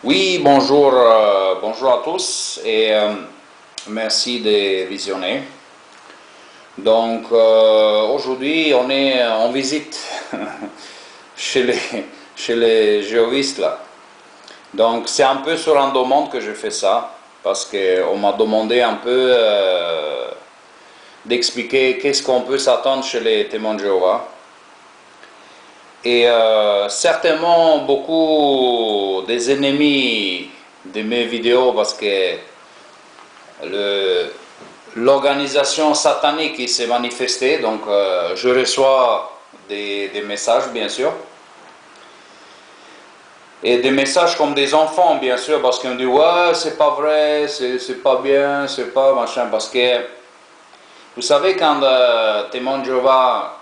Oui, bonjour, bonjour à tous et merci de visionner. Donc aujourd'hui on est en visite chez les, chez les géovistes là. Donc c'est un peu sur une demande que je fais ça parce qu'on m'a demandé un peu d'expliquer qu'est-ce qu'on peut s'attendre chez les témoins de Jéhovah. Et certainement beaucoup des ennemis de mes vidéos parce que l'organisation satanique qui s'est manifestée, donc je reçois des messages bien sûr, et des messages comme des enfants bien sûr, parce qu'on dit ouais c'est pas vrai, c'est pas bien, c'est pas machin, parce que vous savez quand témoin de Jéhovah,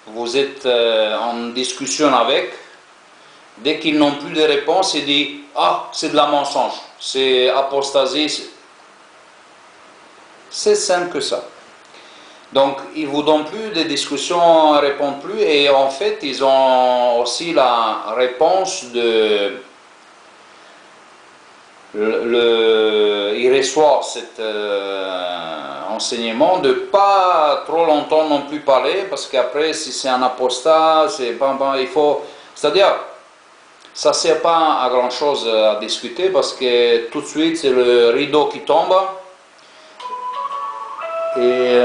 vous êtes en discussion avec, dès qu'ils n'ont plus de réponse, ils disent ah c'est de la mensonge, c'est apostasie, c'est simple que ça. Donc, ils ne vous donnent plus de discussions, ne répondent plus, et en fait, ils ont aussi la réponse de. Ils reçoivent cet enseignement de pas trop longtemps non plus parler, parce qu'après, si c'est un apostat, c'est pas, il faut. C'est-à-dire, ça ne sert pas à grand-chose à discuter, parce que tout de suite, c'est le rideau qui tombe, et.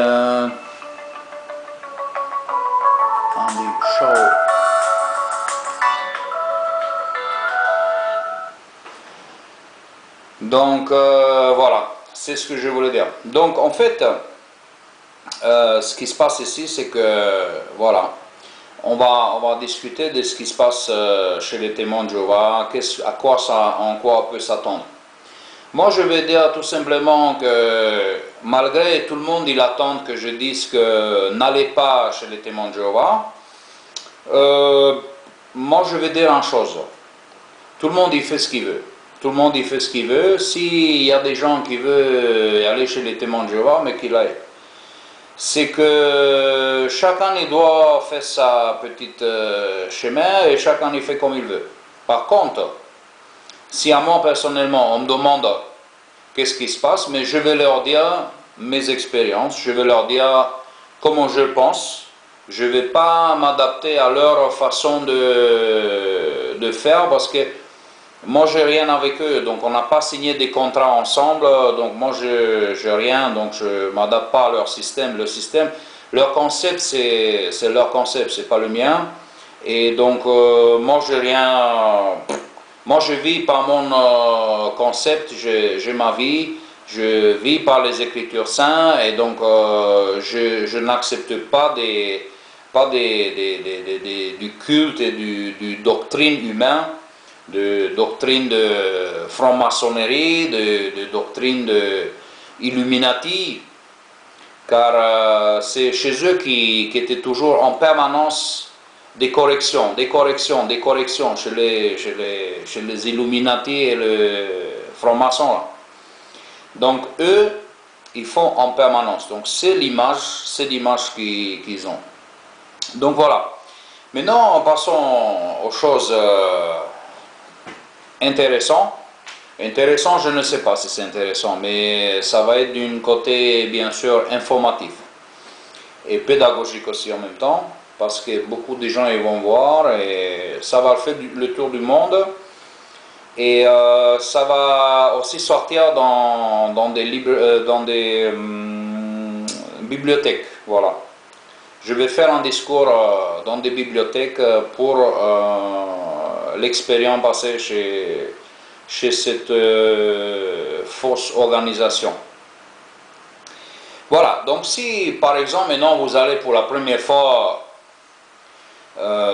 Donc voilà, c'est ce que je voulais dire. Donc en fait, ce qui se passe ici, c'est que voilà, on va discuter de ce qui se passe chez les témoins de Jéhovah, en quoi on peut s'attendre. Moi, je vais dire tout simplement que malgré tout le monde, il attend que je dise que n'allez pas chez les témoins de Jéhovah. Moi, je vais dire une chose. Tout le monde, il fait ce qu'il veut. Tout le monde, il fait ce qu'il veut. S'il y a des gens qui veulent aller chez les témoins de Jéhovah, mais qu'il aille. C'est que chacun, il doit faire sa petite chemin et chacun, il fait comme il veut. Par contre, si à moi, personnellement, on me demande qu'est-ce qui se passe, mais je vais leur dire mes expériences, je vais leur dire comment je pense. Je ne vais pas m'adapter à leur façon de faire parce que moi, je n'ai rien avec eux, donc on n'a pas signé des contrats ensemble, donc moi, je n'ai rien, donc je ne m'adapte pas à leur système. Leur concept, c'est leur concept, c'est pas le mien. Et donc, moi, je rien. Moi, je vis par mon concept, j'ai ma vie, je vis par les Écritures saintes, et donc je n'accepte pas du culte et du doctrine humain, de doctrine de franc-maçonnerie, de doctrine de Illuminati, car c'est chez eux qui étaient toujours en permanence des corrections chez les Illuminati et les francs-maçons. Donc eux, ils font en permanence. Donc c'est l'image qu'ils ont. Donc voilà. Maintenant, passons aux choses intéressantes. Intéressant, je ne sais pas si c'est intéressant, mais ça va être d'un côté, bien sûr, informatif et pédagogique aussi en même temps, parce que beaucoup de gens ils vont voir et ça va faire le tour du monde. Et ça va aussi sortir dans des bibliothèques. Voilà. Je vais faire un discours dans des bibliothèques pour l'expérience passée chez cette fausse organisation. Voilà, donc si par exemple maintenant vous allez pour la première fois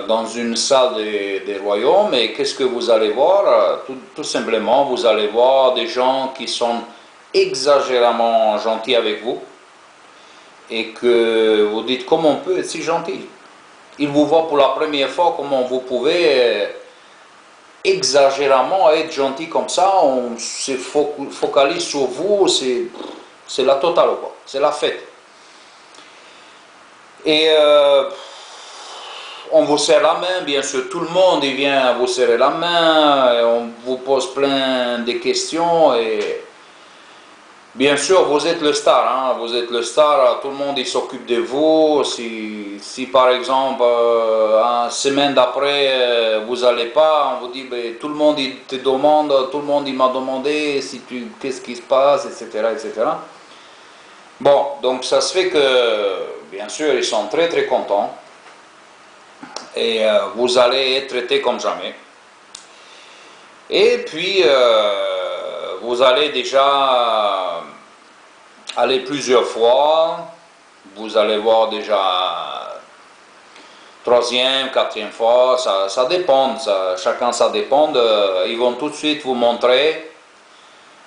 dans une salle des royaumes, et qu'est-ce que vous allez voir? Tout simplement, vous allez voir des gens qui sont exagérément gentils avec vous, et que vous dites comment on peut être si gentil. Ils vous voient pour la première fois, comment vous pouvez exagérément être gentil comme ça, on se focalise sur vous, c'est la totale, quoi. C'est la fête. Et on vous serre la main, bien sûr, tout le monde il vient vous serrer la main, et on vous pose plein de questions et bien sûr vous êtes le star, hein, vous êtes le star, tout le monde il s'occupe de vous. Si par exemple une semaine d'après vous n'allez pas, on vous dit ben, tout le monde il te demande, tout le monde il m'a demandé si tu qu'est-ce qui se passe, etc., etc. Bon, donc ça se fait que bien sûr ils sont très très contents. Et vous allez être traité comme jamais. Et puis, vous allez déjà aller plusieurs fois, vous allez voir déjà troisième, quatrième fois, ça dépend, chacun ça dépend. Ils vont tout de suite vous montrer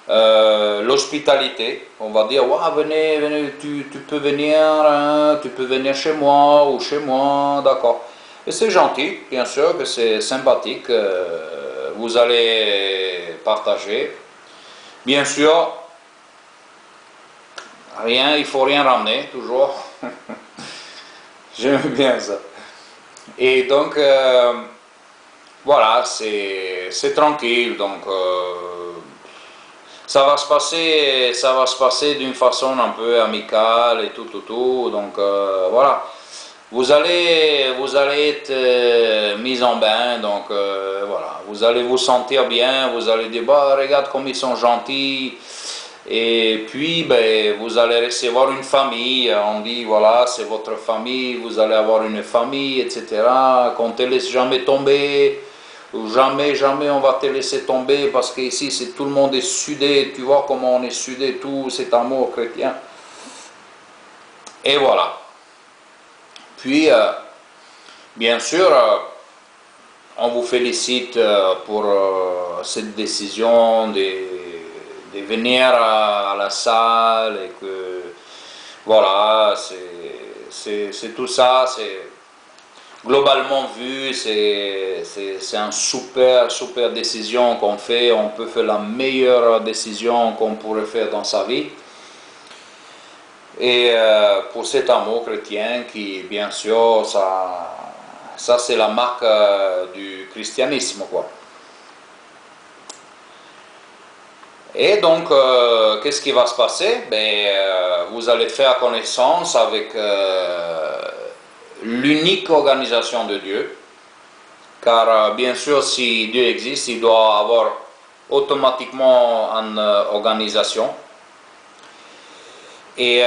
l'hospitalité. On va dire, ouais, venez, venez, tu peux venir, hein, tu peux venir chez moi ou chez moi, d'accord. Et c'est gentil, bien sûr que c'est sympathique, vous allez partager. Bien sûr, rien, il faut rien ramener, toujours. J'aime bien ça. Et donc, voilà, c'est tranquille, donc ça va se passer d'une façon un peu amicale et tout, donc voilà. Vous allez être mis en bain, donc voilà, vous allez vous sentir bien, vous allez dire, bah, regarde comme ils sont gentils, et puis ben, vous allez recevoir une famille, on dit, voilà, c'est votre famille, vous allez avoir une famille, etc., qu'on ne te laisse jamais tomber, jamais, jamais on va te laisser tomber, parce qu'ici, tout le monde est soudé, tu vois comment on est soudé, tout cet amour chrétien, et voilà. Puis, bien sûr, on vous félicite pour cette décision de venir à la salle et que, voilà, c'est tout ça, c'est globalement vu, c'est une super, super décision qu'on fait, on peut faire la meilleure décision qu'on pourrait faire dans sa vie. Et pour cet amour chrétien qui, bien sûr, ça c'est la marque du christianisme, quoi. Et donc, qu'est-ce qui va se passer? Ben, vous allez faire connaissance avec l'unique organisation de Dieu, car bien sûr, si Dieu existe, il doit avoir automatiquement une organisation. Et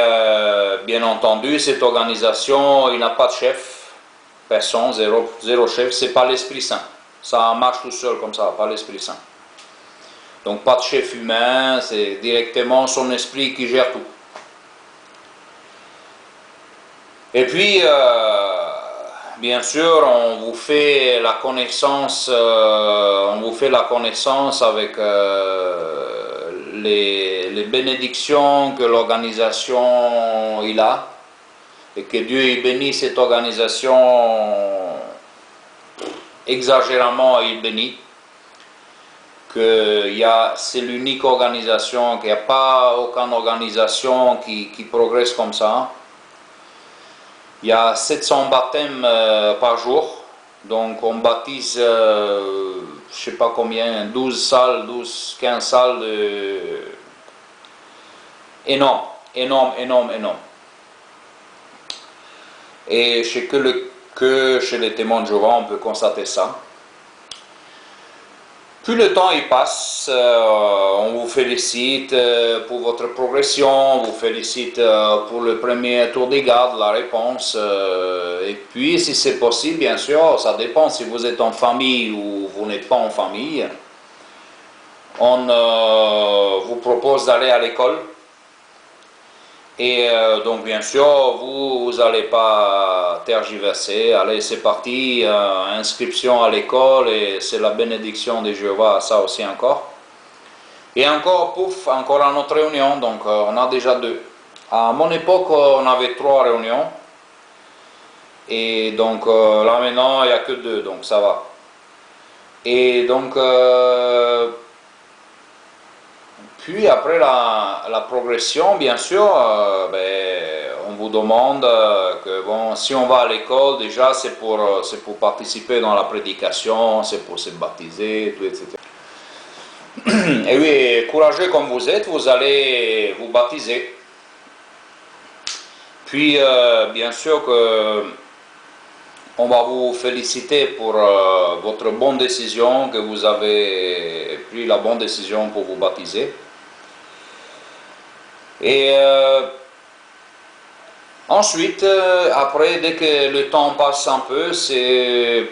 bien entendu, cette organisation, il n'a pas de chef, personne, zéro chef, c'est pas l'Esprit Saint. Ça marche tout seul comme ça, pas l'Esprit Saint. Donc pas de chef humain, c'est directement son esprit qui gère tout. Et puis, bien sûr, on vous fait la connaissance avec les bénédictions que l'organisation il a, et que Dieu il bénit cette organisation exagérément, il bénit, que c'est l'unique organisation, qu'il n'y a pas aucune organisation qui progresse comme ça. Il y a 700 baptêmes par jour, donc on baptise, je ne sais pas combien, 12 salles, 15 salles, énorme. Et que chez les témoins de Jéhovah, on peut constater ça. Plus le temps il passe, on vous félicite pour votre progression, on vous félicite pour le premier tour des gardes, la réponse. Et puis, si c'est possible, bien sûr, ça dépend si vous êtes en famille ou vous n'êtes pas en famille. On vous propose d'aller à l'école. Et donc, bien sûr, vous n'allez pas tergiverser. Allez, c'est parti, inscription à l'école, et c'est la bénédiction de Jéhovah, ça aussi encore. Et encore, pouf, encore une autre réunion, donc on a déjà 2. À mon époque, on avait 3 réunions. Et donc là maintenant, il n'y a que 2, donc ça va. Et donc, Puis après la progression, bien sûr, on vous demande que bon, si on va à l'école, déjà c'est pour participer dans la prédication, c'est pour se baptiser, tout, etc. Et oui, courageux comme vous êtes, vous allez vous baptiser. Puis bien sûr que on va vous féliciter pour votre bonne décision, que vous avez pris la bonne décision pour vous baptiser. Et ensuite, après, dès que le temps passe un peu, c'est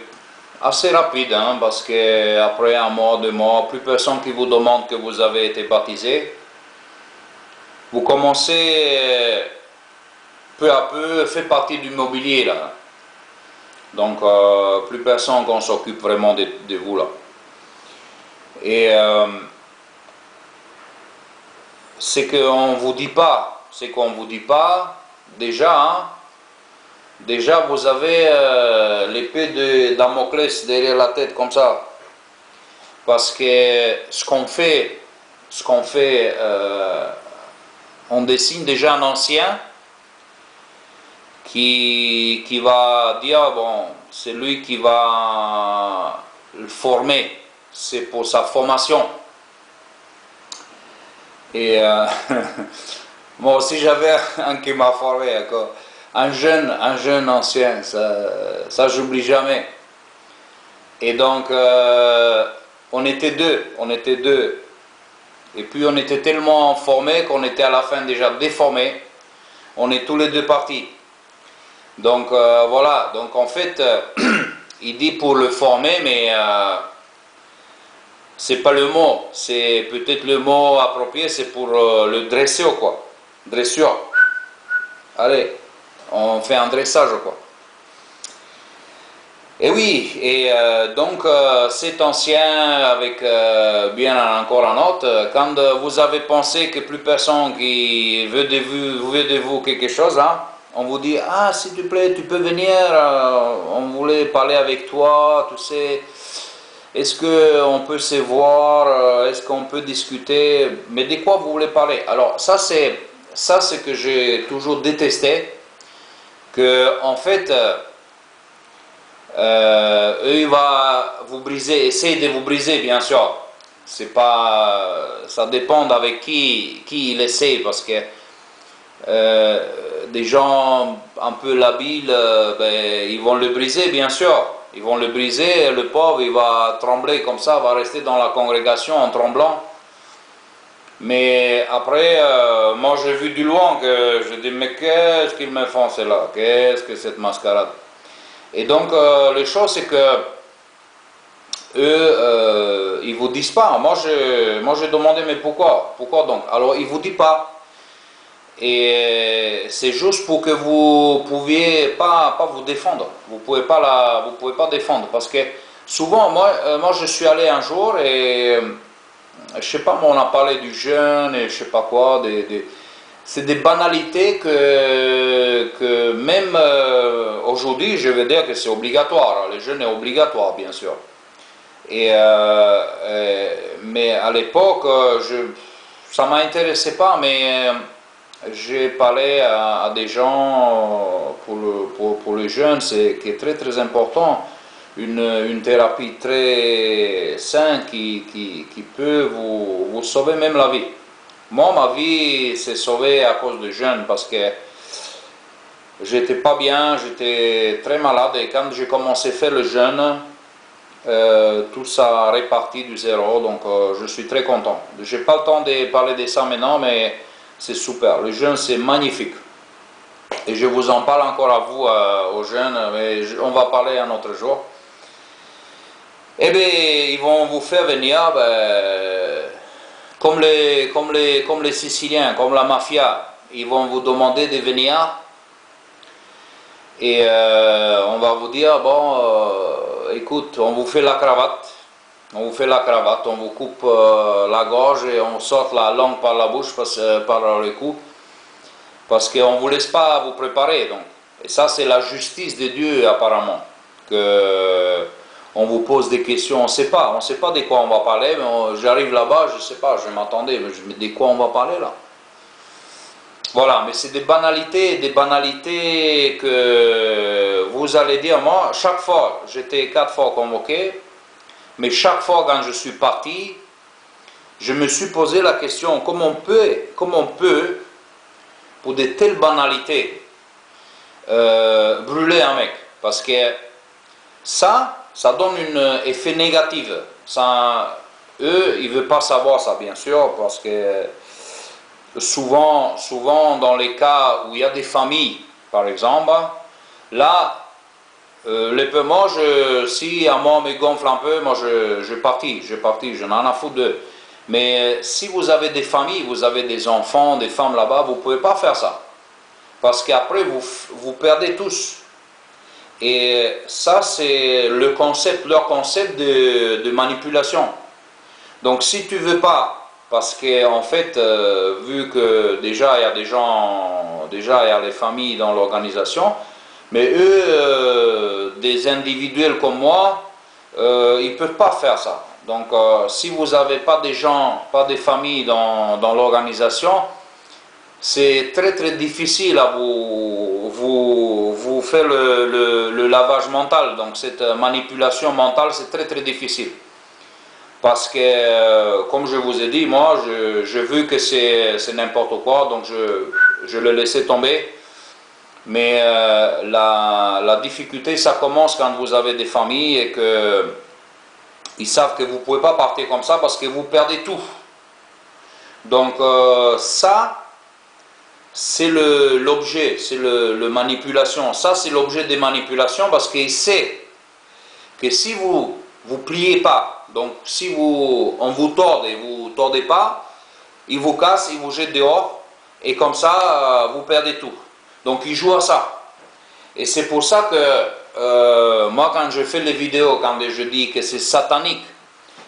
assez rapide, hein, parce qu'après un mois, 2 mois, plus personne qui vous demande que vous avez été baptisé. Vous commencez peu à peu, fait partie du mobilier là. Donc, plus personne qu'on s'occupe vraiment de vous là. Et c'est qu'on vous dit pas, déjà, hein, déjà vous avez l'épée de Damoclès derrière la tête comme ça. Parce que ce qu'on fait, on dessine déjà un ancien qui va dire, bon, c'est lui qui va le former, c'est pour sa formation. Et moi aussi j'avais un qui m'a formé, un jeune ancien, ça j'oublie jamais. Et donc on était deux. Et puis on était tellement formés qu'on était à la fin déjà déformés. On est tous les deux partis. Donc voilà, donc en fait, il dit pour le former, mais c'est pas le mot, c'est peut-être le mot approprié, c'est pour le dresser ou quoi. Dressure. Allez, on fait un dressage quoi. Et oui, et donc cet ancien avec bien encore un autre, quand vous avez pensé que plus personne qui veut de vous quelque chose, hein, on vous dit, ah s'il te plaît, tu peux venir, on voulait parler avec toi, tu sais, est-ce qu'on peut se voir, est-ce qu'on peut discuter, mais de quoi vous voulez parler? Alors ça c'est que j'ai toujours détesté, que en fait, eux, il va vous briser, essayer de vous briser, bien sûr. C'est pas, ça dépend avec qui il essaie, parce que des gens un peu labiles, ils vont le briser, bien sûr. Ils vont le briser, le pauvre, il va trembler comme ça, va rester dans la congrégation en tremblant. Mais après, moi j'ai vu du loin que je dis, mais qu'est-ce qu'ils me font cela? Qu'est-ce que cette mascarade? Et donc, les choses, c'est que eux, ils vous disent pas. Moi, j'ai demandé, mais pourquoi? Pourquoi donc? Alors, ils vous disent pas. Et c'est juste pour que vous pouviez pas vous défendre. Vous pouvez pas défendre. Parce que souvent, moi je suis allé un jour et je sais pas, moi, on a parlé du jeûne et je sais pas quoi, c'est des banalités que même aujourd'hui, je veux dire que c'est obligatoire. Le jeûne est obligatoire, bien sûr. Et, mais à l'époque, ça ne m'intéressait pas, mais j'ai parlé à des gens pour le jeûne, qui est très très important. Une thérapie très saine qui peut vous sauver même la vie. Moi, ma vie s'est sauvée à cause du jeûne parce que j'étais pas bien, j'étais très malade et quand j'ai commencé à faire le jeûne, tout ça a réparti du zéro, donc je suis très content. Je n'ai pas le temps de parler de ça maintenant, mais c'est super. Le jeûne, c'est magnifique. Et je vous en parle encore à vous, aux jeunes, mais on va parler un autre jour. Eh bien, ils vont vous faire venir, comme les Siciliens, comme la mafia. Ils vont vous demander de venir et on va vous dire, bon, écoute, on vous fait la cravate, on vous coupe la gorge et on sort la langue par la bouche, par le cou, parce qu'on ne vous laisse pas vous préparer. Donc. Et ça, c'est la justice de Dieu, apparemment, que On vous pose des questions, on ne sait pas de quoi on va parler, mais j'arrive là-bas, je ne sais pas, je m'attendais, mais je me dis de quoi on va parler là. Voilà, mais c'est des banalités que vous allez dire. Moi, chaque fois, j'étais 4 fois convoqué, mais chaque fois quand je suis parti, je me suis posé la question, comment on peut pour de telles banalités, brûler un mec? Parce que ça donne un effet négatif. Eux, ils ne veulent pas savoir ça, bien sûr, parce que souvent dans les cas où il y a des familles, par exemple, là, moi, si à moi me gonfle un peu, moi je partis, je n'en ai foutu d'eux. Mais si vous avez des familles, vous avez des enfants, des femmes là-bas, vous ne pouvez pas faire ça. Parce qu'après, vous perdez tous. Et ça, c'est leur concept de manipulation. Donc si tu ne veux pas, parce qu'en fait, vu que déjà il y a des gens, déjà il y a les familles dans l'organisation, mais eux, des individuels comme moi, ils ne peuvent pas faire ça. Donc si vous n'avez pas des gens, pas des familles dans l'organisation, c'est très très difficile à vous faire le lavage mental. Donc cette manipulation mentale, c'est très très difficile. Parce que, comme je vous ai dit, moi, je vu que c'est n'importe quoi, donc je le laissais tomber. Mais la difficulté, ça commence quand vous avez des familles et que ils savent que vous ne pouvez pas partir comme ça parce que vous perdez tout. Donc ça, c'est l'objet, c'est le manipulation. Ça, c'est l'objet des manipulations parce qu'il sait que si vous pliez pas, donc si on vous tord et vous tordez pas, il vous casse, il vous jette dehors et comme ça, vous perdez tout. Donc il joue à ça. Et c'est pour ça que moi, quand je fais les vidéos, quand je dis que c'est satanique,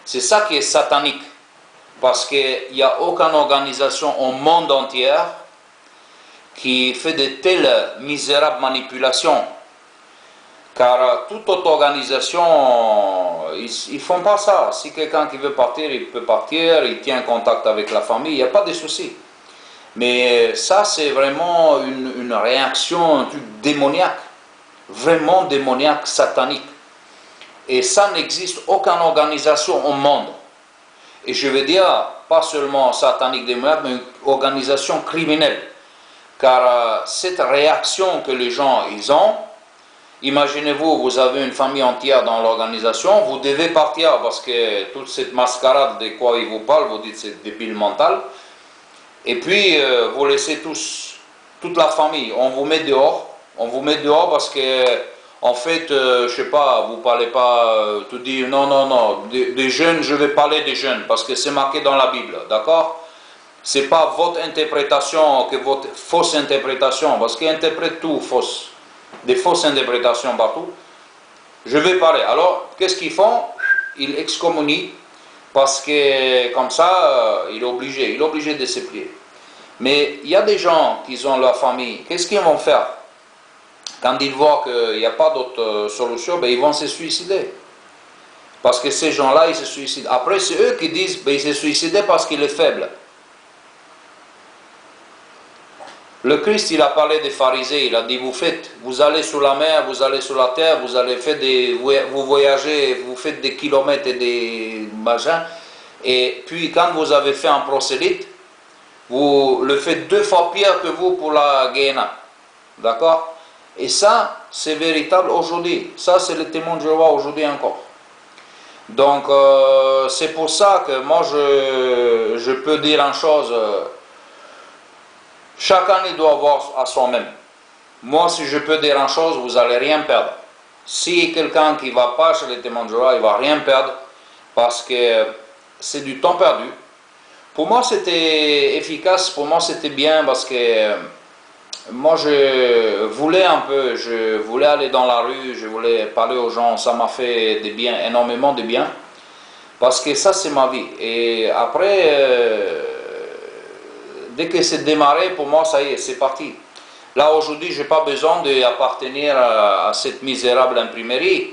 c'est ça qui est satanique. Parce qu'il n'y a aucune organisation au monde entier qui fait de telles misérables manipulations. Car toute autre organisation, ils ne font pas ça. Si quelqu'un qui veut partir, il peut partir, il tient contact avec la famille, il n'y a pas de souci. Mais ça, c'est vraiment une réaction, un truc démoniaque, vraiment démoniaque, satanique. Et ça n'existe aucune organisation au monde. Et je veux dire, pas seulement satanique, démoniaque, mais une organisation criminelle. Car cette réaction que les gens ils ont, imaginez-vous, vous avez une famille entière dans l'organisation, vous devez partir parce que toute cette mascarade de quoi ils vous parlent, vous dites c'est débile mental. Et puis, vous laissez toute la famille, on vous met dehors parce que, en fait, je sais pas, vous parlez pas, tu dis, non, des jeunes, je vais parler des jeunes, parce que c'est marqué dans la Bible, d'accord? C'est pas votre interprétation, que votre fausse interprétation, parce qu'ils interprètent tout fausse, des fausses interprétations partout. Je vais parler. Alors, qu'est-ce qu'ils font? Ils excommunient, parce que comme ça, il est obligé de se plier. Mais il y a des gens qui ont leur famille, qu'est-ce qu'ils vont faire? Quand ils voient qu'il n'y a pas d'autre solution, ben ils vont se suicider. Parce que ces gens-là, ils se suicident. Après, c'est eux qui disent, ben, il s'est suicidé parce qu'il est faible. Le Christ, il a parlé des pharisiens, il a dit, vous allez sur la mer, vous allez sur la terre, vous voyagez, vous faites des kilomètres et des machins, et puis quand vous avez fait un prosélyte, vous le faites 2 fois pire que vous pour la Guéna. D'accord? Et ça, c'est véritable aujourd'hui. Ça, c'est le témoin de Jéhovah aujourd'hui encore. Donc, c'est pour ça que moi, je peux dire une chose. Chacun doit voir à soi-même. Moi, si je peux dire une chose, vous n'allez rien perdre. Si quelqu'un qui ne va pas chez les témoins de Jéhovah, il ne va rien perdre parce que c'est du temps perdu. Pour moi, c'était efficace, pour moi, c'était bien parce que moi, je voulais aller dans la rue, je voulais parler aux gens, ça m'a fait des biens, énormément de bien, parce que ça, c'est ma vie. Et après, dès que c'est démarré, pour moi, ça y est, c'est parti. Là, aujourd'hui, je n'ai pas besoin d'appartenir à cette misérable imprimerie,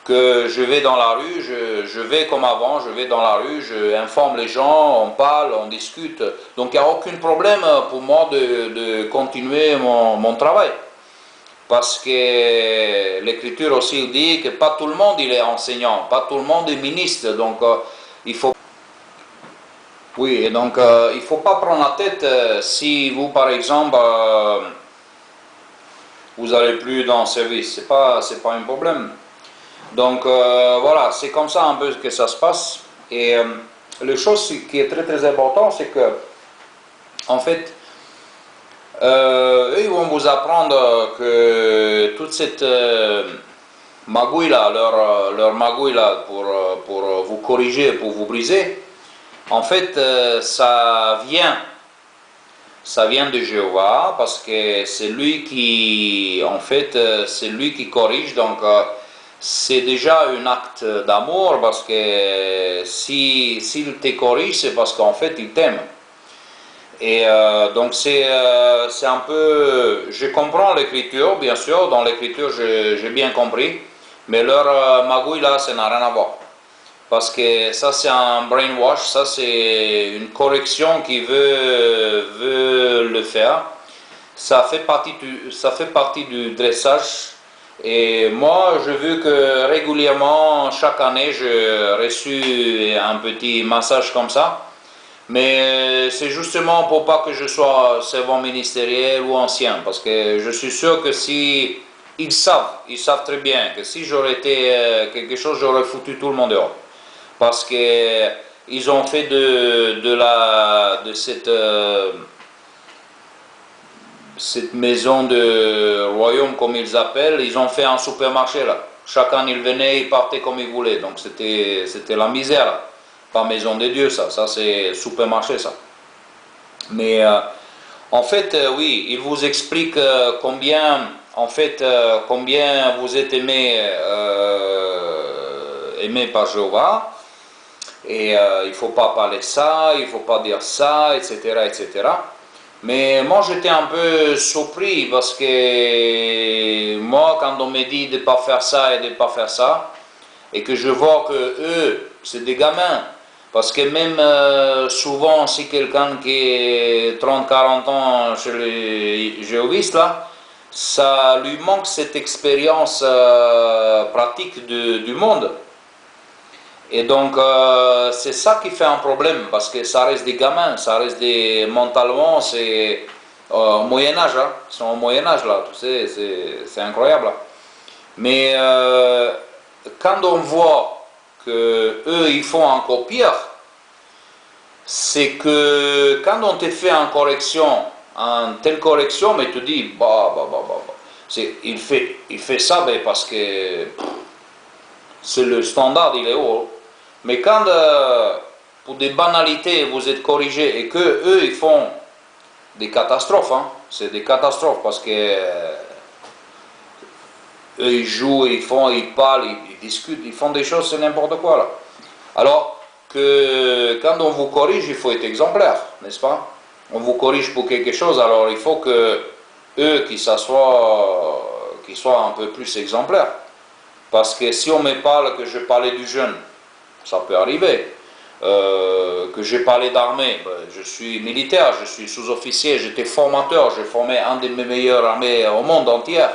que je vais dans la rue, je vais comme avant, je vais dans la rue, je informe les gens, on parle, on discute. Donc il n'y a aucun problème pour moi de continuer mon travail. Parce que l'Écriture aussi dit que pas tout le monde il est enseignant, pas tout le monde est ministre. Donc il faut... Oui, et donc il ne faut pas prendre la tête si vous, par exemple, vous n'allez plus dans le service. C'est pas un problème. Donc voilà, c'est comme ça un peu que ça se passe. Et la chose qui est très très importante, c'est que, en fait, eux, ils vont vous apprendre que toute cette magouille là, leur magouille là, pour vous corriger, pour vous briser, en fait, ça vient de Jéhovah, parce que c'est lui qui, en fait, c'est lui qui corrige. Donc c'est déjà un acte d'amour, parce que s'il te corrige, c'est parce qu'en fait il t'aime. Et donc c'est un peu... Je comprends l'écriture, bien sûr, dans l'écriture j'ai bien compris, mais leur magouille là, ça n'a rien à voir. Parce que ça c'est un brainwash, ça c'est une correction qui veut le faire. Ça fait partie du dressage. Et moi, j'ai vu que régulièrement, chaque année, j'ai reçu un petit massage comme ça. Mais c'est justement pour pas que je sois servant ministériel ou ancien. Parce que je suis sûr que si ils savent très bien que si j'aurais été quelque chose, j'aurais foutu tout le monde dehors. Parce que ils ont fait de cette maison de royaume, comme ils appellent, ils ont fait un supermarché là. Chacun il venait, il partait comme il voulait. Donc c'était la misère là. Pas maison de Dieu, ça c'est supermarché ça. Mais en fait, oui, il vous explique combien, en fait, combien vous êtes aimé par Jéhovah. Et il ne faut pas parler ça, il ne faut pas dire ça, etc., etc. Mais moi j'étais un peu surpris, parce que moi, quand on me dit de ne pas faire ça et de ne pas faire ça, et que je vois que eux, c'est des gamins, parce que même souvent, si quelqu'un qui est 30-40 ans chez les jéhovistes, là, ça lui manque cette expérience pratique du monde. Et donc, c'est ça qui fait un problème, parce que ça reste des gamins, ça reste des... Mentalement, c'est au Moyen-Âge, hein. Ils sont au Moyen-Âge, là, tu sais, c'est incroyable. Là. Mais quand on voit que eux ils font encore pire, c'est que quand on te fait une correction, une telle correction, mais tu dis, il fait ça parce que c'est le standard, il est haut. Mais quand, pour des banalités, vous êtes corrigé et que eux ils font des catastrophes, hein, c'est des catastrophes, parce que eux ils jouent, ils parlent, ils discutent, ils font des choses, c'est n'importe quoi là. Alors que quand on vous corrige, il faut être exemplaire, n'est-ce pas? On vous corrige pour quelque chose, alors il faut que eux qui soient un peu plus exemplaires. Parce que si on me parle que je parlais du jeune, ça peut arriver. Que j'ai parlé d'armée, je suis militaire, je suis sous-officier, j'étais formateur, j'ai formé un des meilleures armées au monde entier.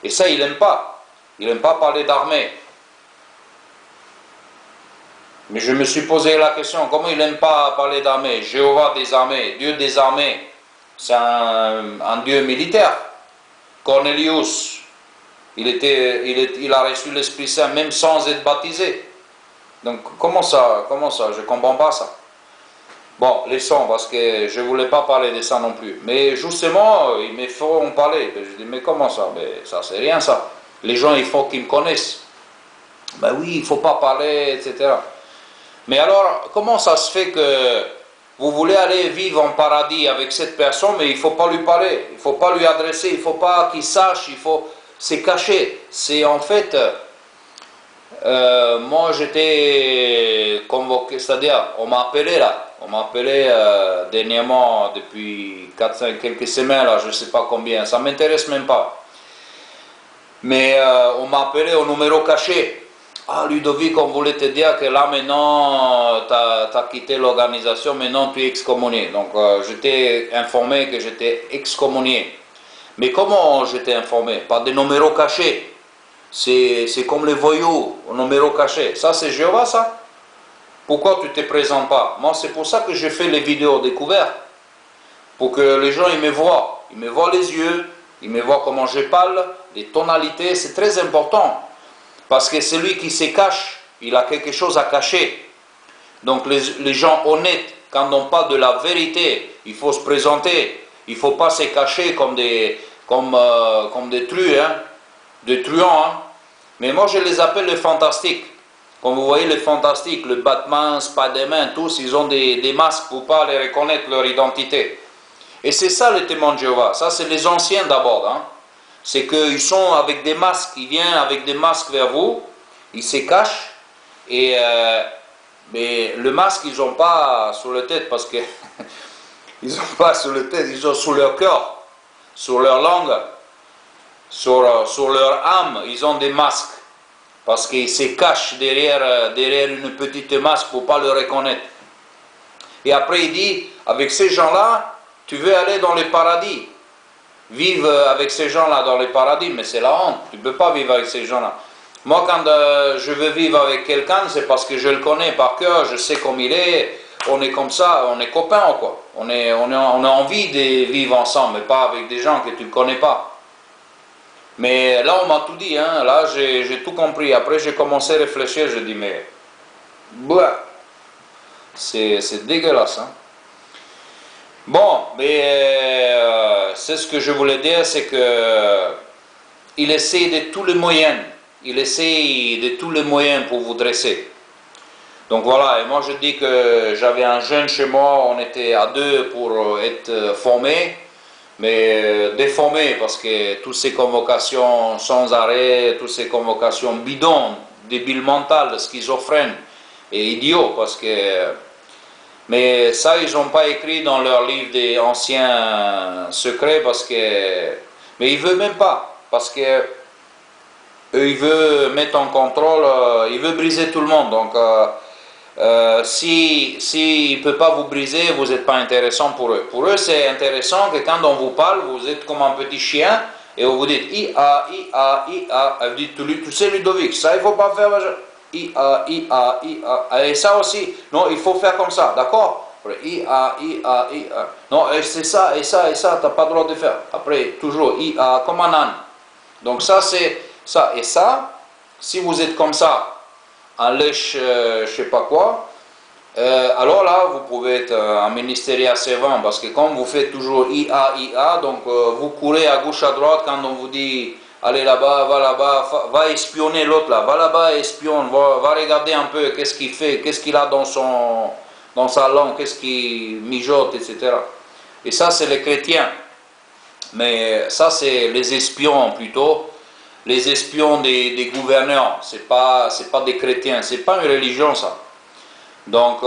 Et ça, il n'aime pas. Il n'aime pas parler d'armée. Mais je me suis posé la question, comment il n'aime pas parler d'armée? Jéhovah des armées, Dieu des armées, c'est un Dieu militaire. Cornelius, il a reçu l'Esprit Saint même sans être baptisé. Donc comment ça, je ne comprends pas ça. Bon, laissons, parce que je ne voulais pas parler de ça non plus. Mais justement, ils me feront parler. Je dis, mais comment ça? Mais ça, c'est rien ça. Les gens, il faut qu'ils me connaissent. Ben oui, il ne faut pas parler, etc. Mais alors, comment ça se fait que vous voulez aller vivre en paradis avec cette personne, mais il ne faut pas lui parler, il ne faut pas lui adresser, il ne faut pas qu'il sache, c'est caché. C'est en fait... moi j'étais convoqué, c'est-à-dire on m'a appelé dernièrement depuis 4-5 quelques semaines là, je ne sais pas combien, ça ne m'intéresse même pas. Mais on m'a appelé au numéro caché. Ah, Ludovic, on voulait te dire que là maintenant, tu as quitté l'organisation, maintenant tu es excommunié. Donc j'étais informé que j'étais excommunié. Mais comment j'étais informé? Par des numéros cachés. C'est comme les voyous, au numéro caché. Ça, c'est Jéhovah, ça? Pourquoi tu ne te présentes pas? Moi, c'est pour ça que je fais les vidéos découvertes. Pour que les gens, ils me voient. Ils me voient les yeux, ils me voient comment je parle, les tonalités, c'est très important. Parce que celui qui se cache, il a quelque chose à cacher. Donc les gens honnêtes, quand on parle de la vérité, il faut se présenter. Il ne faut pas se cacher comme des truands. Hein. Mais moi, je les appelle les fantastiques. Comme vous voyez, les fantastiques, le Batman, Spider-Man, tous, ils ont des masques pour ne pas les reconnaître leur identité. Et c'est ça le témoin de Jéhovah. Ça, c'est les anciens d'abord. Hein. C'est qu'ils sont avec des masques. Ils viennent avec des masques vers vous. Ils se cachent. Mais le masque, ils n'ont pas sur la tête parce que ils n'ont pas sur la tête. Ils ont sur leur cœur, sur leur langue, sur leur âme. Ils ont des masques. Parce qu'ils se cachent derrière une petite masque pour ne pas le reconnaître. Et après, il dit, avec ces gens-là, tu veux aller dans le paradis. Vivre avec ces gens-là dans le paradis, mais c'est la honte. Tu ne peux pas vivre avec ces gens-là. Moi, quand je veux vivre avec quelqu'un, c'est parce que je le connais par cœur, je sais comme il est, on est comme ça, on est copains, quoi. On a envie de vivre ensemble, mais pas avec des gens que tu ne connais pas. Mais là, on m'a tout dit, hein. Là, j'ai tout compris. Après, j'ai commencé à réfléchir, je dis, mais... Bah, c'est dégueulasse, hein. Bon, mais c'est ce que je voulais dire, c'est que il essaie de tous les moyens. Il essaie de tous les moyens pour vous dresser. Donc voilà, et moi je dis que j'avais un jeune chez moi, on était à deux pour être formés, mais déformés parce que toutes ces convocations sans arrêt, toutes ces convocations bidons, débiles mentales, schizophrènes et idiots, parce que... Mais ça, ils n'ont pas écrit dans leur livre des anciens secrets parce que... Mais ils ne veulent même pas, parce que eux, ils veulent mettre en contrôle, ils veulent briser tout le monde. Donc, s'ils ne peuvent pas vous briser, vous n'êtes pas intéressant pour eux. Pour eux, c'est intéressant que quand on vous parle, vous êtes comme un petit chien et vous dites IA, IA, IA. Elle dit, tu sais Ludovic, ça il ne faut pas faire. IA, IA, IA. Et ça aussi, non, il faut faire comme ça, d'accord? IA, IA, IA. Non, c'est ça, et ça, tu n'as pas le droit de faire. Après, toujours IA, comme un âne. Donc ça, c'est ça. Et ça, si vous êtes comme ça, en lèche, je ne sais pas quoi, alors là, vous pouvez être un ministériel servant, parce que comme vous faites toujours IA, IA, donc vous courez à gauche, à droite, quand on vous dit... Allez là-bas, va espionner l'autre là, va là-bas, espionne, va regarder un peu qu'est-ce qu'il fait, qu'est-ce qu'il a dans sa langue, qu'est-ce qu'il mijote, etc. Et ça, c'est les chrétiens. Mais ça, c'est les espions plutôt, les espions des gouverneurs. C'est pas des chrétiens, c'est pas une religion ça. Donc,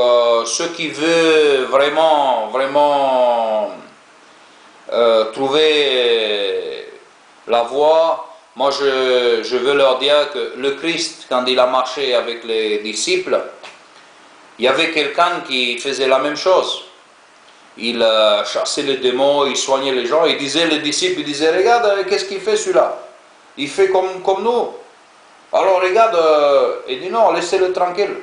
ceux qui veulent vraiment trouver la voie, moi je veux leur dire que le Christ, quand il a marché avec les disciples, il y avait quelqu'un qui faisait la même chose. Il chassait les démons, il soignait les gens, il disait, les disciples, il disait, regarde, qu'est-ce qu'il fait celui-là? Il fait comme nous. Alors regarde, il dit non, laissez-le tranquille.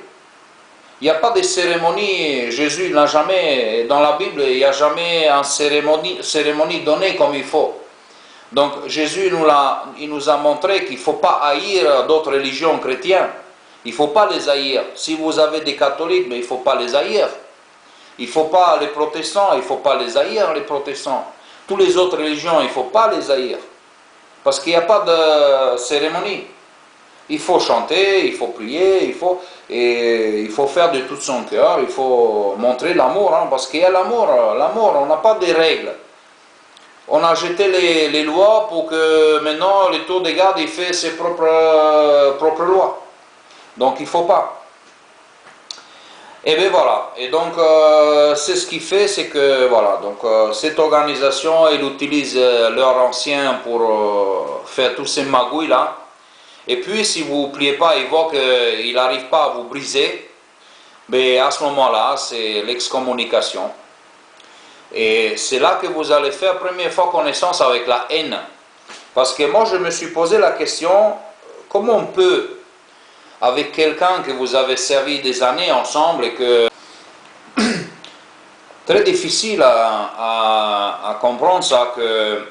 Il n'y a pas de cérémonie, Jésus n'a jamais, dans la Bible, il n'y a jamais une cérémonie donnée comme il faut. Donc Jésus il nous a montré qu'il ne faut pas haïr d'autres religions chrétiennes. Il ne faut pas les haïr. Si vous avez des catholiques, mais il ne faut pas les haïr. Il ne faut pas les protestants, il ne faut pas les haïr, les protestants. Toutes les autres religions, il ne faut pas les haïr. Parce qu'il n'y a pas de cérémonie. Il faut chanter, il faut prier, il faut faire de tout son cœur, il faut montrer l'amour, hein, parce qu'il y a l'amour, on n'a pas de règles. On a jeté les lois pour que maintenant le tour de garde il fait ses propres lois. Donc il ne faut pas. Et bien voilà, et donc c'est ce qui fait, c'est que voilà, donc cette organisation, elle utilise leurs anciens pour faire tous ces magouilles là, et puis si vous ne pliez pas, ils voient qu'il n'arrive pas à vous briser, ben à ce moment-là, c'est l'excommunication. Et c'est là que vous allez faire première fois connaissance avec la haine. Parce que moi je me suis posé la question, comment on peut, avec quelqu'un que vous avez servi des années ensemble et que très difficile à comprendre ça, que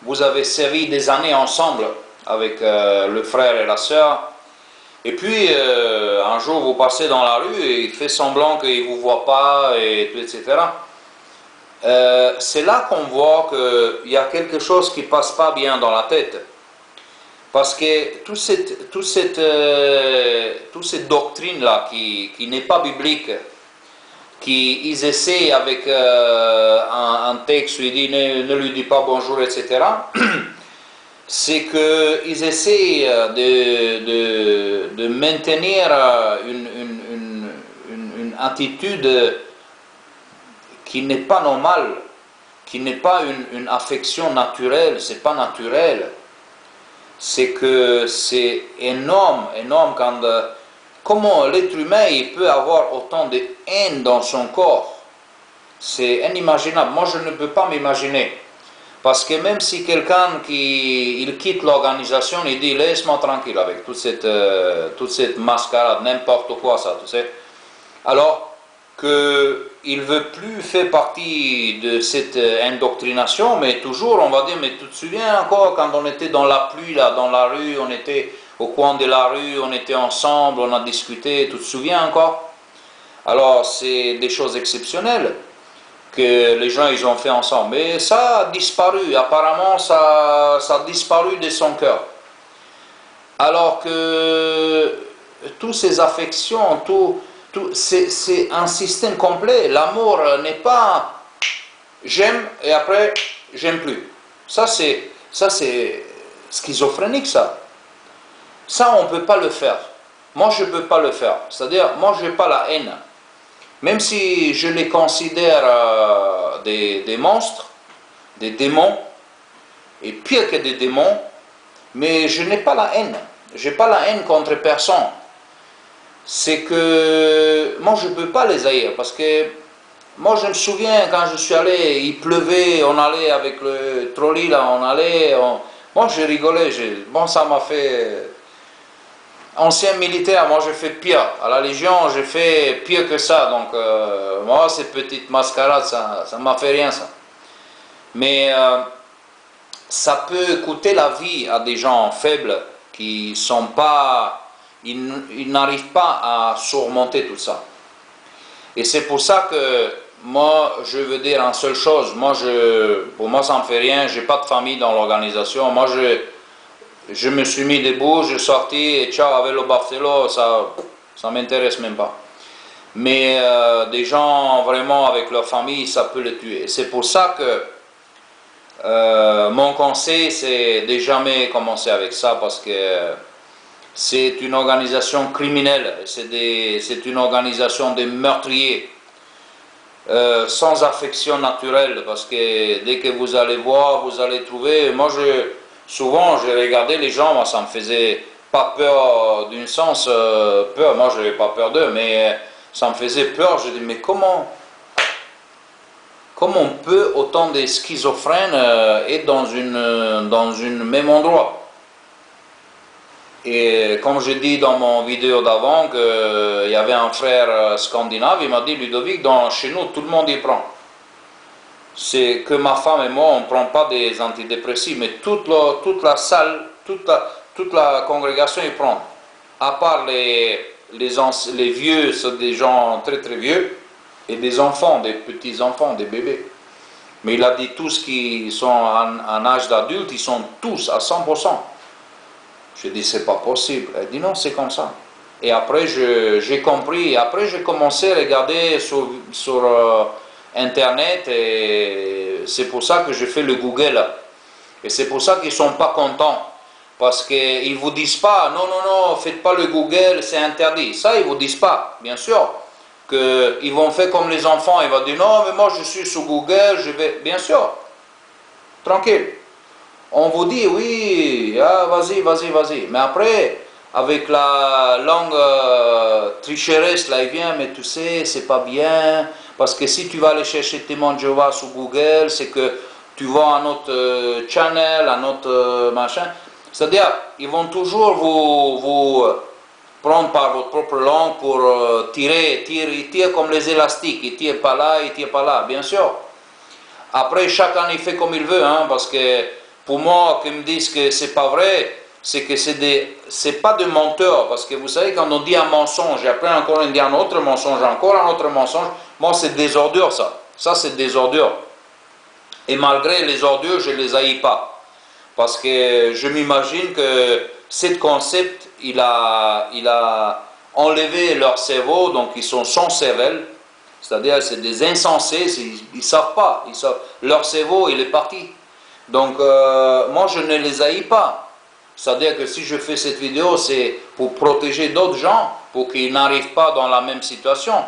vous avez servi des années ensemble avec le frère et la sœur, et puis un jour vous passez dans la rue et il fait semblant qu'il ne vous voit pas, et tout, etc. C'est là qu'on voit qu'il y a quelque chose qui ne passe pas bien dans la tête. Parce que toute cette doctrine-là qui n'est pas biblique, qu'ils essaient avec un texte où il dit ne lui dis pas bonjour, etc., c'est qu'ils essaient de maintenir une attitude qui n'est pas normale, qui n'est pas une affection naturelle, c'est pas naturel. C'est que c'est énorme, énorme quand... comment l'être humain il peut avoir autant de haine dans son corps? C'est inimaginable. Moi, je ne peux pas m'imaginer. Parce que même si quelqu'un il quitte l'organisation, il dit laisse-moi tranquille avec toute cette mascarade, n'importe quoi ça, tu sais. Alors qu'il ne veut plus faire partie de cette indoctrination, mais toujours on va dire, mais tu te souviens encore quand on était dans la pluie, là, dans la rue, on était au coin de la rue, on était ensemble, on a discuté, tu te souviens encore? Alors c'est des choses exceptionnelles que les gens ils ont fait ensemble, mais ça a disparu, apparemment ça a disparu de son cœur. Alors que toutes ces affections, c'est un système complet. L'amour n'est pas j'aime et après j'aime plus. Ça c'est schizophrénique ça. Ça on ne peut pas le faire. Moi je ne peux pas le faire. C'est-à-dire moi je n'ai pas la haine. Même si je les considère des monstres, des démons, et pire que des démons, mais je n'ai pas la haine. Je n'ai pas la haine contre personne. C'est que moi je ne peux pas les haïr, parce que moi je me souviens quand je suis allé, il pleuvait, on allait avec le trolley là, on allait, moi je rigolais, bon ça m'a fait... Ancien militaire, moi j'ai fait pire. À la Légion, j'ai fait pire que ça. Donc, moi, ces petites mascarades, ça m'a fait rien, ça. Mais ça peut coûter la vie à des gens faibles qui sont pas... Ils n'arrivent pas à surmonter tout ça. Et c'est pour ça que moi, je veux dire une seule chose. Moi, pour moi, ça ne me fait rien. Je n'ai pas de famille dans l'organisation. Moi, je me suis mis debout, je suis sorti et ciao avec le Barcelo, ça ne m'intéresse même pas. Mais des gens vraiment avec leur famille, ça peut les tuer. C'est pour ça que mon conseil, c'est de jamais commencer avec ça, parce que c'est une organisation criminelle, c'est une organisation de meurtriers, sans affection naturelle, parce que dès que vous allez voir, vous allez trouver... Moi, souvent, j'ai regardé les gens, moi, ça me faisait pas peur d'un sens, peur, moi, je n'avais pas peur d'eux, mais ça me faisait peur. Je dis, mais comment on peut autant de schizophrènes être dans une même endroit? Et comme je dis dans mon vidéo d'avant, qu'il y avait un frère scandinave, il m'a dit, Ludovic, chez nous, tout le monde y prend. C'est que ma femme et moi, on ne prend pas des antidépressifs, mais toute la salle, toute la congrégation y prend. À part les vieux, c'est des gens très très vieux, et des enfants, des petits-enfants, des bébés. Mais il a dit tous qui sont en âge d'adulte, ils sont tous à 100%. Je dis, c'est pas possible. Elle dit, non, c'est comme ça. Et après, j'ai compris. Après, j'ai commencé à regarder sur Internet, et c'est pour ça que je fais le Google. Et c'est pour ça qu'ils ne sont pas contents. Parce qu'ils ne vous disent pas, non, non, non, faites pas le Google, c'est interdit. Ça, ils ne vous disent pas, bien sûr. qu'ils vont faire comme les enfants, ils vont dire non, mais moi je suis sur Google, je vais. Bien sûr, tranquille. On vous dit oui, ah, vas-y, vas-y, vas-y. Mais après, avec la langue tricheresse, là, il vient, mais tu sais, c'est pas bien, parce que si tu vas aller chercher témoins de Jéhovah sur Google, c'est que tu vas à notre channel, à notre machin. C'est-à-dire, ils vont toujours vous prendre par votre propre langue pour tirer, ils tirent comme les élastiques, ils tirent pas là, ils tirent pas là, bien sûr. Après, chacun il fait comme il veut, hein, parce que pour moi, qu'ils me disent que c'est pas vrai, c'est que c'est pas de menteur, parce que vous savez, quand on dit un mensonge, et après encore on dit un autre mensonge, encore un autre mensonge, moi c'est des ordures ça. Ça c'est des ordures. Et malgré les ordures, je les haïs pas. Parce que je m'imagine que ce concept, il a enlevé leur cerveau, donc ils sont sans cervelle, c'est-à-dire c'est des insensés, ils ne savent pas, leur cerveau il est parti. Donc moi je ne les haïs pas. C'est-à-dire que si je fais cette vidéo, c'est pour protéger d'autres gens, pour qu'ils n'arrivent pas dans la même situation.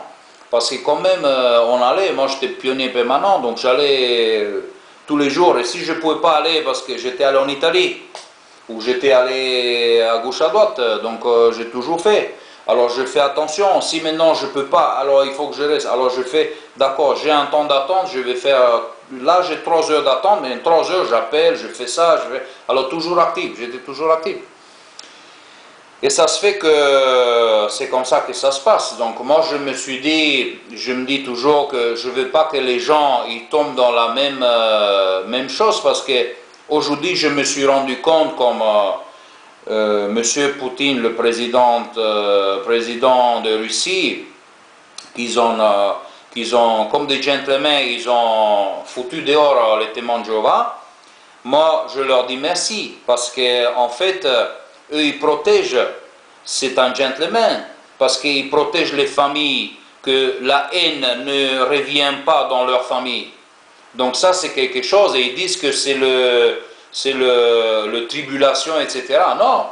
Parce que quand même, on allait, moi j'étais pionnier permanent, donc j'allais tous les jours. Et si je ne pouvais pas aller parce que j'étais allé en Italie, ou j'étais allé à gauche à droite, donc j'ai toujours fait. Alors je fais attention, si maintenant je ne peux pas, alors il faut que je reste. Alors je fais, d'accord, j'ai un temps d'attente, je vais faire, là j'ai 3 heures d'attente, mais en 3 heures j'appelle, je fais ça, alors toujours actif, j'étais toujours actif. Et ça se fait que c'est comme ça que ça se passe. Donc moi je me suis dit, je me dis toujours que je ne veux pas que les gens ils tombent dans la même chose, parce que aujourd'hui je me suis rendu compte comme Monsieur Poutine, le président de Russie, qu'ils ont, comme des gentlemen, ils ont foutu dehors les témoins de Jéhovah. Moi, je leur dis merci, parce qu'en fait, eux, ils protègent, c'est un gentleman, parce qu'ils protègent les familles, que la haine ne revient pas dans leur famille. Donc ça, c'est quelque chose, et ils disent que c'est le tribulation, etc. Non,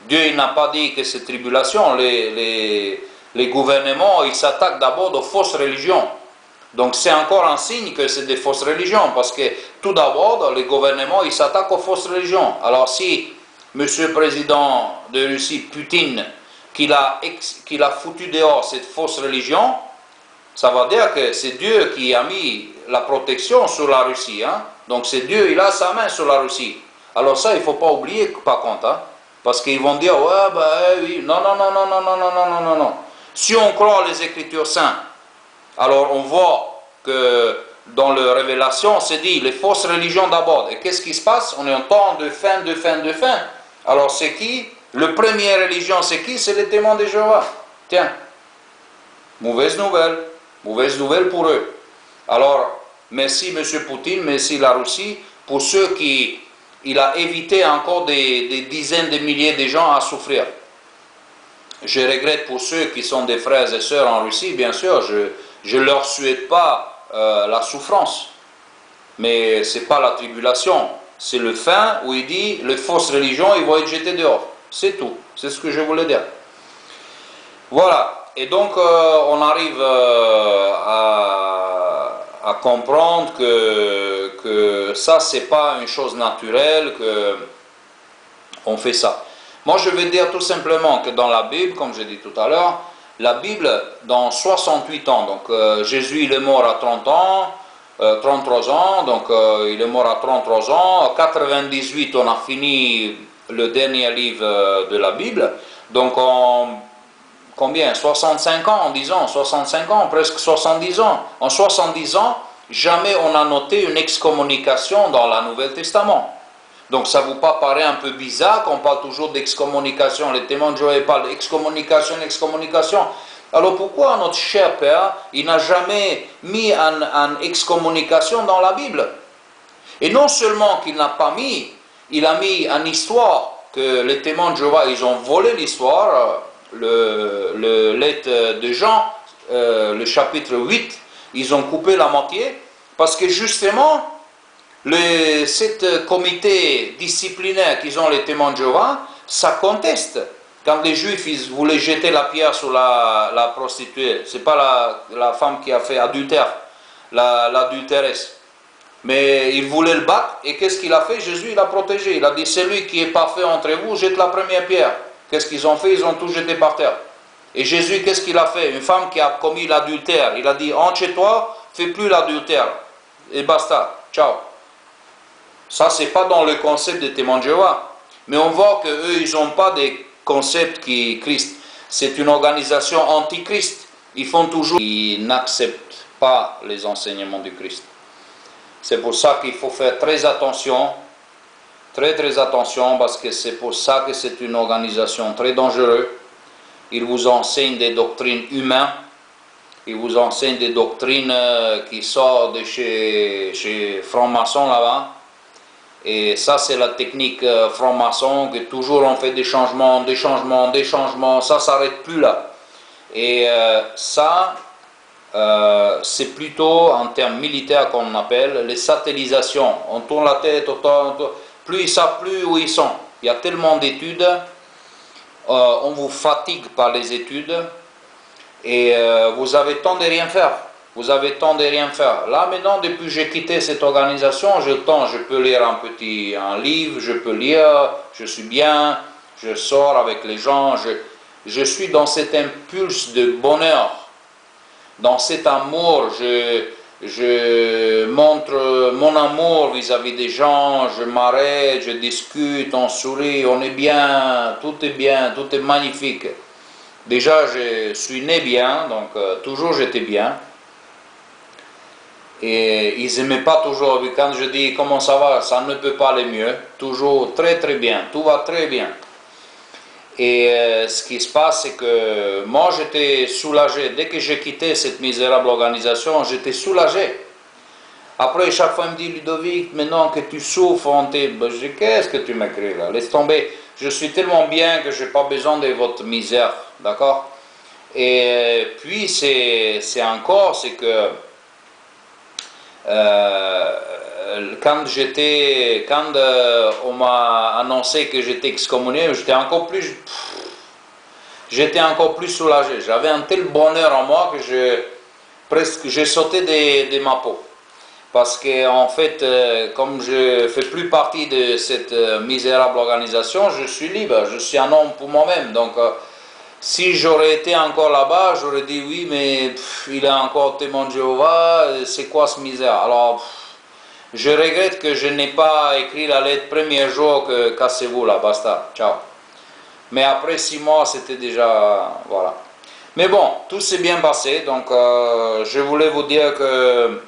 Dieu il n'a pas dit que c'est tribulation. Les gouvernements, ils s'attaquent d'abord aux fausses religions. Donc c'est encore un signe que c'est des fausses religions, parce que tout d'abord, les gouvernements, ils s'attaquent aux fausses religions. Alors si Monsieur le Président de Russie, Poutine, qu'il a foutu dehors cette fausse religion, ça veut dire que c'est Dieu qui a mis la protection sur la Russie. Hein? Donc c'est Dieu, il a sa main sur la Russie. Alors ça, il ne faut pas oublier, par contre. Hein? Parce qu'ils vont dire, ouais, bah oui, non, non, non, non, non, non, non, non, non, non, non. Si on croit les Écritures saintes, alors on voit que dans la Révélation, c'est dit, les fausses religions d'abord. Et qu'est-ce qui se passe? On est en temps de fin, de fin, de fin. Alors c'est qui? Le premier religion, c'est qui? C'est les témoins de Jéhovah. Tiens, mauvaise nouvelle. Mauvaise nouvelle pour eux. Alors, merci M. Poutine, merci la Russie, pour ceux qui... Il a évité encore des dizaines de milliers de gens à souffrir. Je regrette pour ceux qui sont des frères et sœurs en Russie, bien sûr, je ne leur souhaite pas la souffrance. Mais ce n'est pas la tribulation, c'est le fin où il dit, les fausses religions, ils vont être jetés dehors. C'est tout, c'est ce que je voulais dire. Voilà, et donc on arrive à comprendre que ça, c'est pas une chose naturelle, qu'on fait ça. Moi, je vais dire tout simplement que dans la Bible, comme j'ai dit tout à l'heure, la Bible, dans 68 ans, donc Jésus, il est mort à 30 ans, 33 ans, donc il est mort à 33 ans, en 98, on a fini le dernier livre de la Bible, donc combien? 65 ans, disons, 65 ans, presque 70 ans. En 70 ans, jamais on a noté une excommunication dans le Nouveau Testament. Donc ça vous paraît un peu bizarre qu'on parle toujours d'excommunication, les témoins de Jéhovah parlent d'excommunication, excommunication. Alors pourquoi notre cher Père, il n'a jamais mis une excommunication dans la Bible? Et non seulement qu'il n'a pas mis, il a mis une histoire que les témoins de Jéhovah, ils ont volé l'histoire, le lettre de Jean, le chapitre 8, ils ont coupé la moitié, parce que justement, cette comité disciplinaire qu'ils ont les témoins de Jéhovah, ça conteste Quand les Juifs ils voulaient jeter la pierre sur la prostituée, c'est pas la femme qui a fait adultère, l'adultéresse. Mais ils voulaient le battre, et qu'est-ce qu'il a fait? Jésus, il a protégé. Il a dit, celui qui est parfait entre vous, jette la première pierre. Qu'est-ce qu'ils ont fait? Ils ont tout jeté par terre. Et Jésus, qu'est-ce qu'il a fait? Une femme qui a commis l'adultère, il a dit, entre chez toi, fais plus l'adultère. Et basta, ciao. Ça, c'est pas dans le concept des témoins de Jéhovah. Mais on voit qu'eux, ils n'ont pas des concepts qui Christ. C'est une organisation antichrist. Ils font toujours, ils n'acceptent pas les enseignements du Christ. C'est pour ça qu'il faut faire très attention, très attention, parce que c'est pour ça que c'est une organisation très dangereuse. Ils vous enseignent des doctrines humaines, ils vous enseignent des doctrines qui sortent de chez francs-maçons là-bas. Et ça, c'est la technique franc-maçon, que toujours on fait des changements, ça ne s'arrête plus là. Et ça, c'est plutôt en termes militaires qu'on appelle les satellisations. On tourne la tête, plus ils savent plus où ils sont. Il y a tellement d'études, on vous fatigue par les études, et vous avez temps de rien faire. Vous avez temps de rien faire. Là maintenant, depuis que j'ai quitté cette organisation, j'ai le temps, je peux lire un livre, je peux lire, je suis bien, je sors avec les gens, je suis dans cet impulse de bonheur, dans cet amour, je montre mon amour vis-à-vis des gens, je m'arrête, je discute, on sourit, on est bien, tout est magnifique. Déjà, je suis né bien, donc toujours j'étais bien. Et ils n'aimaient pas toujours, quand je dis comment ça va, ça ne peut pas aller mieux, toujours très bien, tout va très bien. Et ce qui se passe, c'est que moi j'étais soulagé, dès que j'ai quitté cette misérable organisation, j'étais soulagé. Après, chaque fois il me dit, Ludovic, maintenant que tu souffres, je dis, qu'est-ce que tu m'écris là? Laisse tomber, je suis tellement bien que je n'ai pas besoin de votre misère, d'accord? Et puis c'est que quand on m'a annoncé que j'étais excommunié, j'étais encore plus soulagé. J'avais un tel bonheur en moi que j'ai sauté de ma peau. Parce que en fait, comme je ne fais plus partie de cette misérable organisation, je suis libre, je suis un homme pour moi-même. Donc si j'aurais été encore là-bas, j'aurais dit oui, mais il est encore témoin de Jéhovah, c'est quoi ce misère? Alors, je regrette que je n'ai pas écrit la lettre premier jour que cassez-vous là, basta, ciao. Mais après 6 mois, c'était déjà, voilà. Mais bon, tout s'est bien passé, donc je voulais vous dire que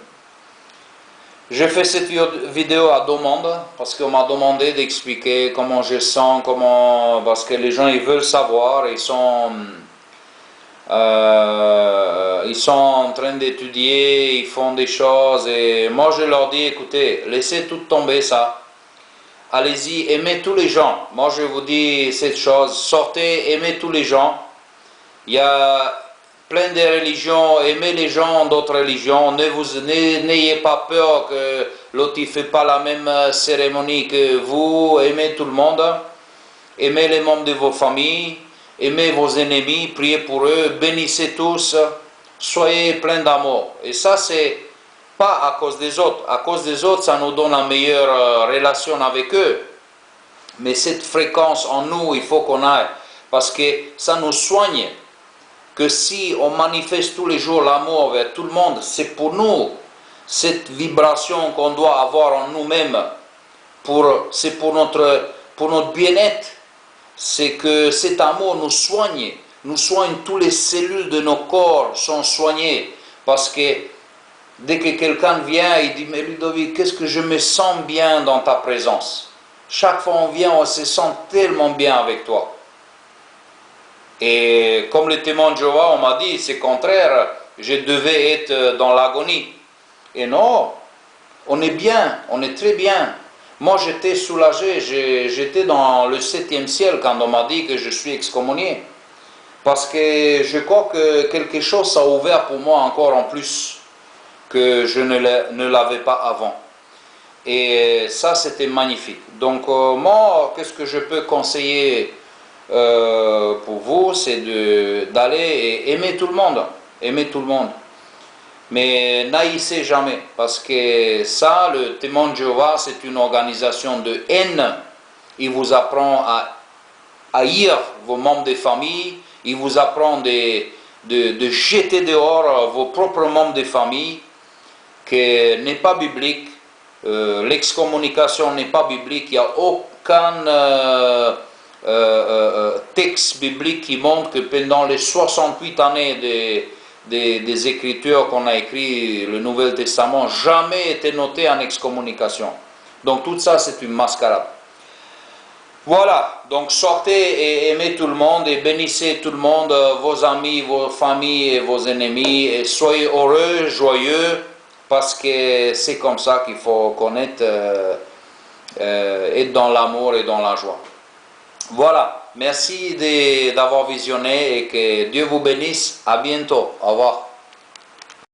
j'ai fait cette vidéo à demande, parce qu'on m'a demandé d'expliquer comment je sens, parce que les gens ils veulent savoir, ils sont en train d'étudier, ils font des choses, et moi je leur dis, écoutez, laissez tout tomber ça, allez-y, aimez tous les gens. Moi je vous dis cette chose, sortez, aimez tous les gens. Il y a plein de religions, aimez les gens d'autres religions, n'ayez pas peur que l'autre ne fait pas la même cérémonie que vous, aimez tout le monde, aimez les membres de vos familles, aimez vos ennemis, priez pour eux, bénissez tous, soyez pleins d'amour. Et ça, c'est pas à cause des autres. À cause des autres, ça nous donne une meilleure relation avec eux. Mais cette fréquence en nous, il faut qu'on aille, parce que ça nous soigne. Que si on manifeste tous les jours l'amour vers tout le monde, c'est pour nous, cette vibration qu'on doit avoir en nous-mêmes, c'est pour notre bien-être, c'est que cet amour nous soigne, toutes les cellules de nos corps sont soignées, parce que dès que quelqu'un vient, il dit, mais Ludovic, qu'est-ce que je me sens bien dans ta présence. Chaque fois qu'on vient, on se sent tellement bien avec toi. Et comme les témoins de Jéhovah, on m'a dit, c'est contraire, je devais être dans l'agonie. Et non, on est bien, on est très bien. Moi j'étais soulagé, j'étais dans le 7e ciel quand on m'a dit que je suis excommunié. Parce que je crois que quelque chose a ouvert pour moi encore en plus, que je ne l'avais pas avant. Et ça c'était magnifique. Donc moi, qu'est-ce que je peux conseiller pour vous, c'est d'aller et aimer tout le monde. Aimer tout le monde. Mais n'haïssez jamais, parce que ça, le témoin de Jéhovah, c'est une organisation de haine. Il vous apprend à haïr vos membres de famille, il vous apprend de jeter dehors vos propres membres de famille, que n'est pas biblique. L'excommunication n'est pas biblique, il n'y a aucun texte biblique qui montre que pendant les 68 années des Écritures qu'on a écrit, le Nouveau Testament, jamais été noté en excommunication. Donc tout ça, c'est une mascarade. Voilà, donc sortez et aimez tout le monde et bénissez tout le monde, vos amis, vos familles et vos ennemis, et soyez heureux, joyeux, parce que c'est comme ça qu'il faut connaître, être dans l'amour et dans la joie. Voilà, merci d'avoir visionné et que Dieu vous bénisse. À bientôt. Au revoir.